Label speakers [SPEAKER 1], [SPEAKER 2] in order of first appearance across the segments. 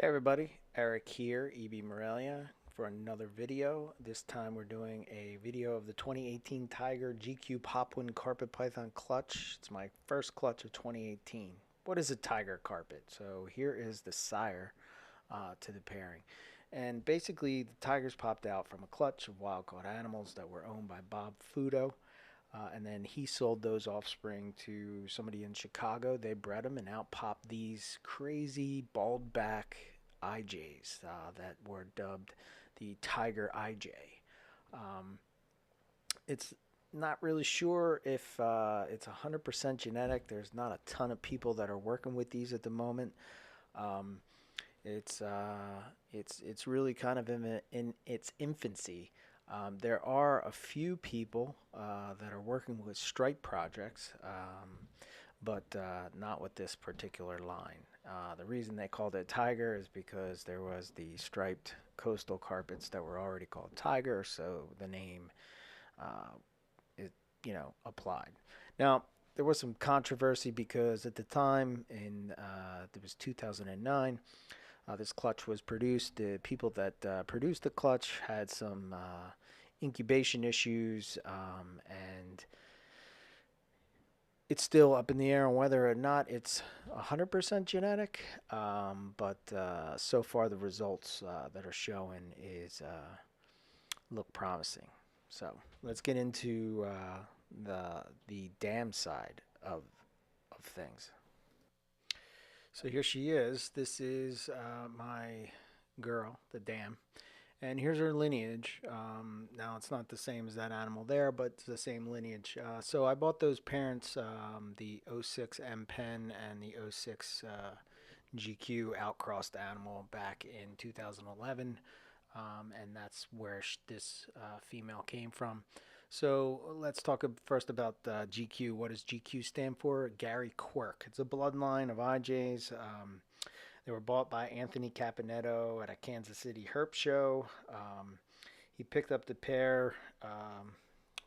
[SPEAKER 1] Hey everybody, Eric here, Morelia, for another video. This time we're doing a video of the 2018 Tiger GQ Papuan Carpet Python clutch. It's my first clutch of 2018. What is a Tiger carpet? So here is the sire to the pairing. And basically the Tigers popped out from a clutch of wild-caught animals that were owned by Bob Fudo. And then he sold those offspring to somebody in Chicago. They bred them, and out popped these crazy bald back IJs that were dubbed the Tiger IJ. Um, it's not really sure if it's 100% genetic. There's not a ton of people that are working with these at the moment. Um, it's really kind of in its infancy. There are a few people that are working with stripe projects, but not with this particular line. The reason they called it Tiger is because there was the striped coastal carpets that were already called Tiger, so the name uh, it applied. Now there was some controversy because at the time it was 2009. This clutch was produced. The people that produced the clutch had some incubation issues, and it's still up in the air on whether or not it's 100% genetic. But so far, the results that are showing is look promising. So let's get into the dam side of things. So here she is. This is my girl, the dam. And here's her lineage. Now, it's not the same as that animal there, but it's the same lineage. So I bought those parents, the '06 M Pen and the '06 GQ outcrossed animal back in 2011. And that's where this female came from. So let's talk first about GQ. What does GQ stand for? Gary Quirk. It's a bloodline of IJs. They were bought by Anthony Caponetto at a Kansas City herp show. He picked up the pair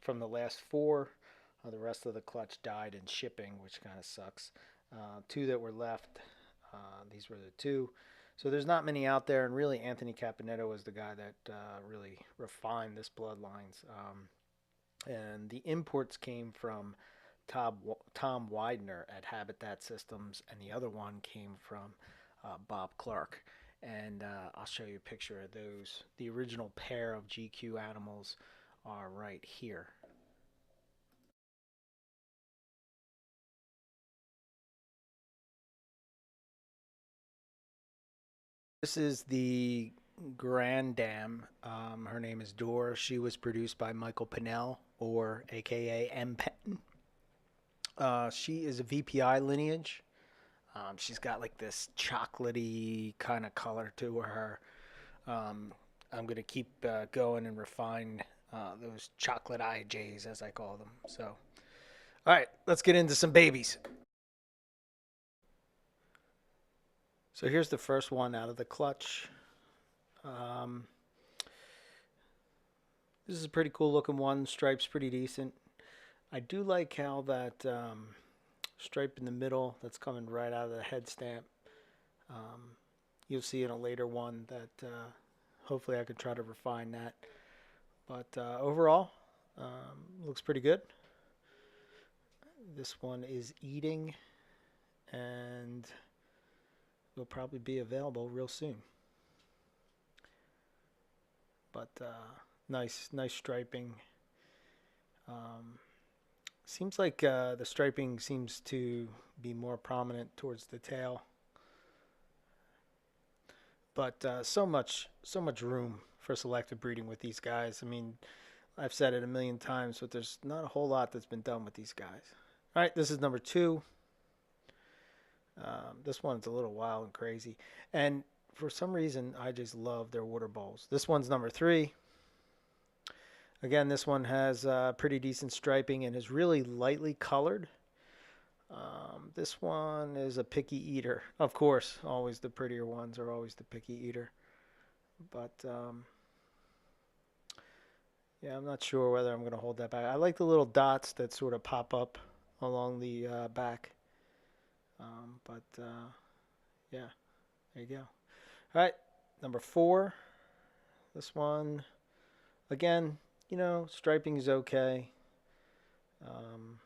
[SPEAKER 1] from the last four. The rest of the clutch died in shipping, which kind of sucks. Two that were left, these were the two. So there's not many out there, and really Anthony Caponetto was the guy that really refined this bloodlines. And the imports came from Tom Widener at Habitat Systems, and the other one came from Bob Clark. And I'll show you a picture of those. The original pair of GQ animals are right here. This is the Grand Dam. Her name is Dora. She was produced by Michael Pinnell, or AKA M Pen. She is a VPI lineage. She's got like this chocolatey kind of color to her. I'm going to keep going and refine those chocolate IJs, as I call them. So, all right, let's get into some babies. So here's the first one out of the clutch. Um, this is a pretty cool looking one. Stripe's pretty decent. I do like how that stripe in the middle that's coming right out of the head stamp. You'll see in a later one that hopefully I can try to refine that. But overall, looks pretty good. This one is eating and will probably be available real soon. But nice striping. Seems like the striping seems to be more prominent towards the tail. But so much room for selective breeding with these guys. I mean, I've said it a million times, but there's not a whole lot that's been done with these guys. All right, this is number two. This one's a little wild and crazy. And for some reason, I just love their water bowls. This one's number three. Again, this one has pretty decent striping and is really lightly colored. This one is a picky eater. Of course, always the prettier ones are always the picky eater. But yeah, I'm not sure whether I'm going to hold that back. I like the little dots that sort of pop up along the back. But yeah, there you go. All right, number 4. This one, again, striping is okay. Um,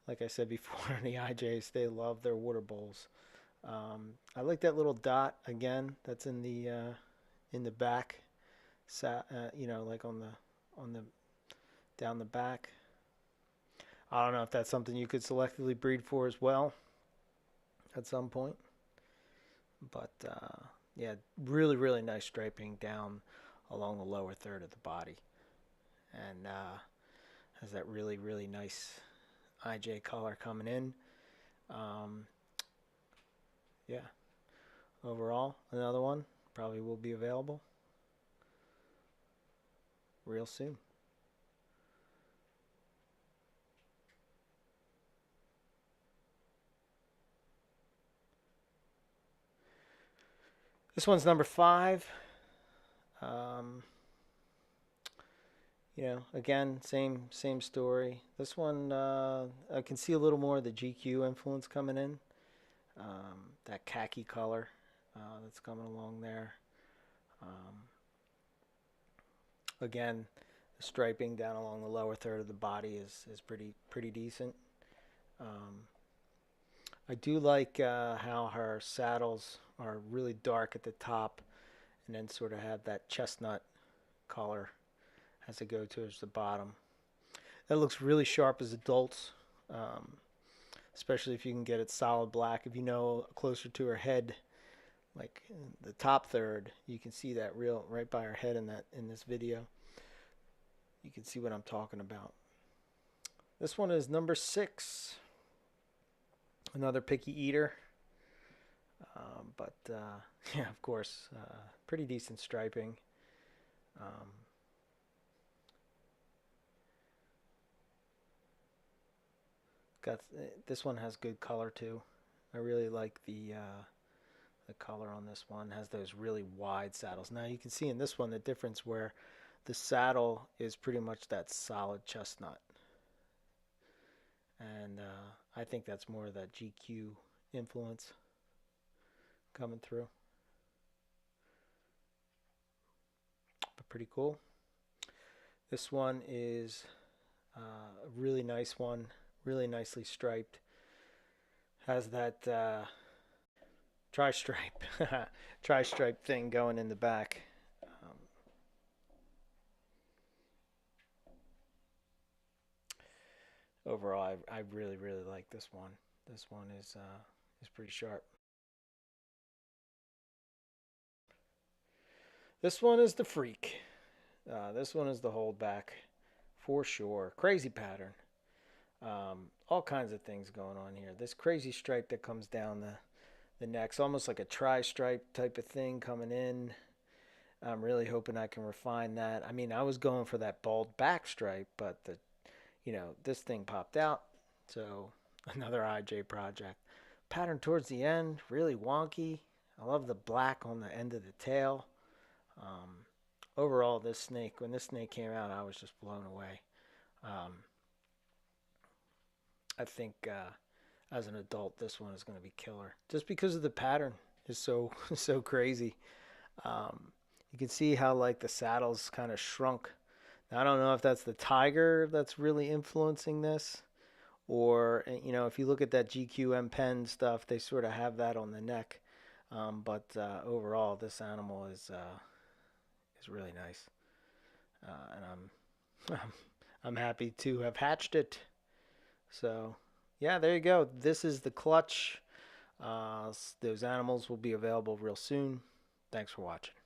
[SPEAKER 1] like I said before, the IJs, they love their water bowls. I like that little dot again. That's in the back, like on the down the back. I don't know if that's something you could selectively breed for as well at some point. But yeah, really, really nice striping down along the lower third of the body. And has that really, really nice IJ color coming in. Um, yeah, overall, another one probably will be available real soon. This one's number 5. Um, again, same story. This one, I can see a little more of the GQ influence coming in. That khaki color that's coming along there. Um, Again, the striping down along the lower third of the body is pretty decent. Um, I do like how her saddles are really dark at the top and then sort of have that chestnut color as they go towards the bottom. That looks really sharp as adults, um, especially if you can get it solid black. If you know closer to her head, like the top third, you can see that real right by her head in this video. You can see what I'm talking about. This one is number 6. Another picky eater. But yeah, of course, pretty decent striping. Um, got this one has good color too. I really like the color on this one. It has those really wide saddles. Now you can see in this one the difference where the saddle is pretty much that solid chestnut, and I think that's more of that GQ influence coming through. But pretty cool. This one is a really nice one, really nicely striped. Has that tri-stripe, tri-stripe thing going in the back. Overall, I really, really like this one. This one is pretty sharp. This one is the freak. This one is the holdback for sure. Crazy pattern. All kinds of things going on here. This crazy stripe that comes down the neck, it's almost like a tri-stripe type of thing coming in. I'm really hoping I can refine that. I mean, I was going for that bald back stripe, but this thing popped out. So another IJ project. Pattern towards the end, really wonky. I love the black on the end of the tail. Um, Overall, when this snake came out, I was just blown away. Um, I think as an adult, this one is going to be killer, just because of the pattern is so so crazy. Um, you can see how like the saddle's kind of shrunk. Now, I don't know if that's the tiger that's really influencing this, or if you look at that GQM pen stuff, they sort of have that on the neck. But overall, this animal is really nice, and I'm happy to have hatched it. So yeah, there you go. This is the clutch. Those animals will be available real soon. Thanks for watching.